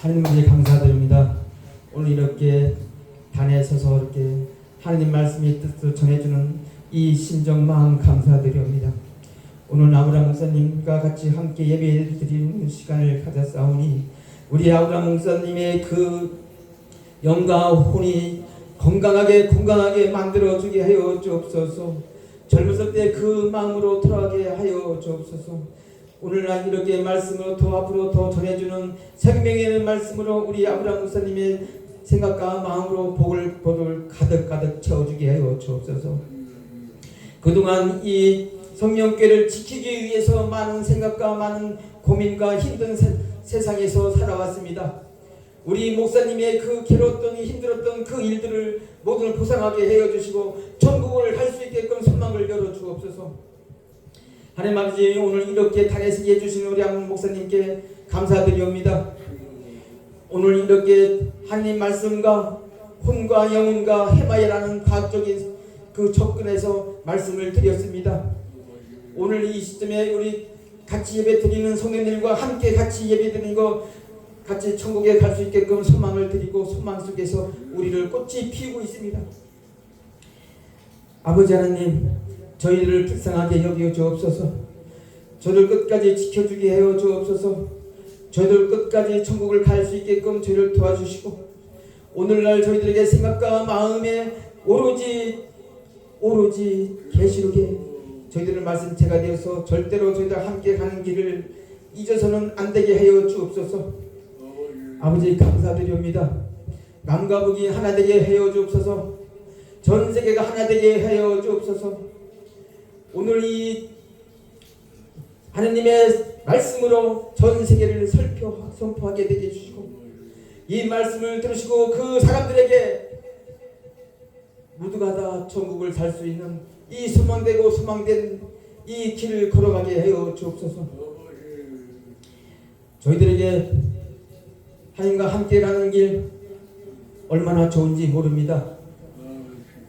하나님께 감사드립니다. 오늘 이렇게 단에 서서 이렇게 하나님 말씀의 뜻을 전해주는 이 심정 마음 감사드립니다. 오늘 아브라함 목사님과 같이 함께 예배 드리는 시간을 가졌사오니 우리 아브라함 목사님의 그 영과 혼이 건강하게 만들어주게 하여 주옵소서. 젊었을 때 그 마음으로 돌아가게 하여 주옵소서. 오늘날 이렇게 말씀으로 더 앞으로 더 전해주는 생명의 말씀으로 우리 아브라함 목사님의 생각과 마음으로 복을 가득 채워주게 하여 주옵소서. 그동안 이 성령교회를 지키기 위해서 많은 생각과 많은 고민과 힘든 세상에서 살아왔습니다. 우리 목사님의 그 괴로웠던 힘들었던 그 일들을 모두 보상하게 하여 주시고 천국을 할 수 있게끔 소망을 열어 주옵소서. 하나님 아버지, 오늘 이렇게 단에서 해주신 우리 양 목사님께 감사드리옵니다. 오늘 이렇게 하나님 말씀과 혼과 영혼과 해마이라는 과학적인 그 접근에서 말씀을 드렸습니다. 오늘 이 시점에 우리 같이 예배 드리는 성도님들과 함께 같이 예배 드리는 거 같이 천국에 갈 수 있게끔 소망을 드리고 소망 속에서 우리를 꽃이 피우고 있습니다. 아버지 하나님, 저희를 불쌍하게 여겨 주옵소서. 저를 끝까지 지켜주게 하여 주옵소서. 저희들 끝까지 천국을 갈 수 있게끔 저희를 도와주시고 오늘날 저희들에게 생각과 마음에 오로지 계시록에 저희들의 말씀체가 되어서 절대로 저희들 함께 가는 길을 잊어서는 안 되게 하여 주옵소서. 아버지 감사드립니다. 남과 북이 하나 되게 하여 주옵소서. 전 세계가 하나 되게 하여 주옵소서. 오늘 이 하느님의 말씀으로 전 세계를 선포하게 되게 해주시고 이 말씀을 들으시고 그 사람들에게 모두가 다 천국을 살 수 있는 이 소망되고 소망된 이 길을 걸어가게 하여 주옵소서. 저희들에게 하나님과 함께 가는 길 얼마나 좋은지 모릅니다.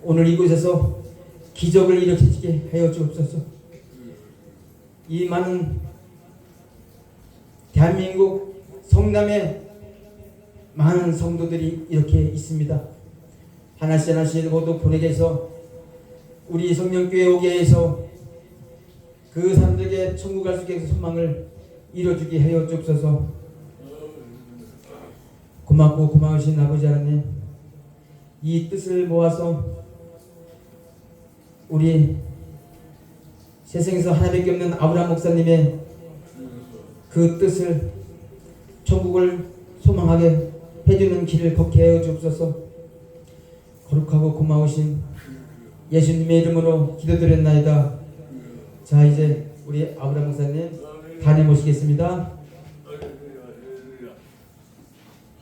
오늘 이곳에서 기적을 일으키게 하여 주옵소서. 이 많은 대한민국 성남에 많은 성도들이 이렇게 있습니다. 하나씩 모두 보내게서 우리 성령교회 오게 해서 그 사람들에게 천국 갈 수 있게 해서 소망을 이뤄주게 하여 주옵소서. 고맙고 고마우신 아버지 하나님, 이 뜻을 모아서 우리 세상에서 하나밖에 없는 아브라함 목사님의 그 뜻을 천국을 소망하게 해주는 길을 걷게 하여 주옵소서. 거룩하고 고마우신 예수님의 이름으로 기도드렸나이다. 자, 이제 우리 아브라함 목사님 단에 모시겠습니다.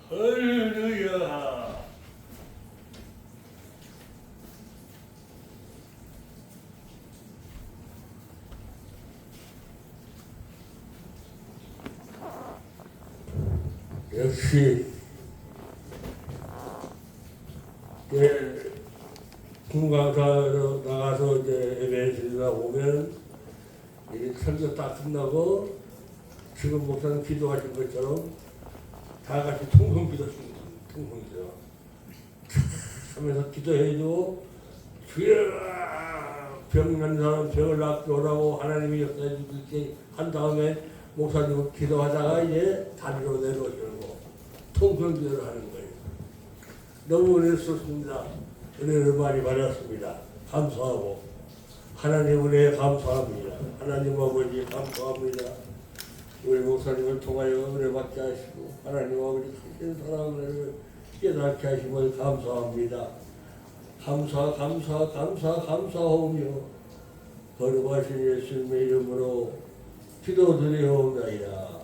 할렐루야. 역시 금강사로 나가서 이제 예배를 드리다 보면 이 설교 딱 끝나고 지금 목사님 기도하신 것처럼 다 같이 통성기도 통성기도 하면서 기도해줘. 주여 병난 사람 병을 낫게 오라고 하나님이 역사해 주게 한 다음에 목사님 기도하다가 이제 다리로 내려오시고 통성기도를 하는 거예요. 너무 은혜스럽습니다. 은혜를 많이 받았습니다. 감사하고 하나님 은혜에 감사합니다. 하나님 아버지 감사합니다. 우리 목사님을 통하여 은혜 받게 하시고 하나님 아버지 크신 사랑을 깨닫게 하시고 감사합니다. 감사하오며 거룩하신 예수님의 이름으로 기도드리옵나이다.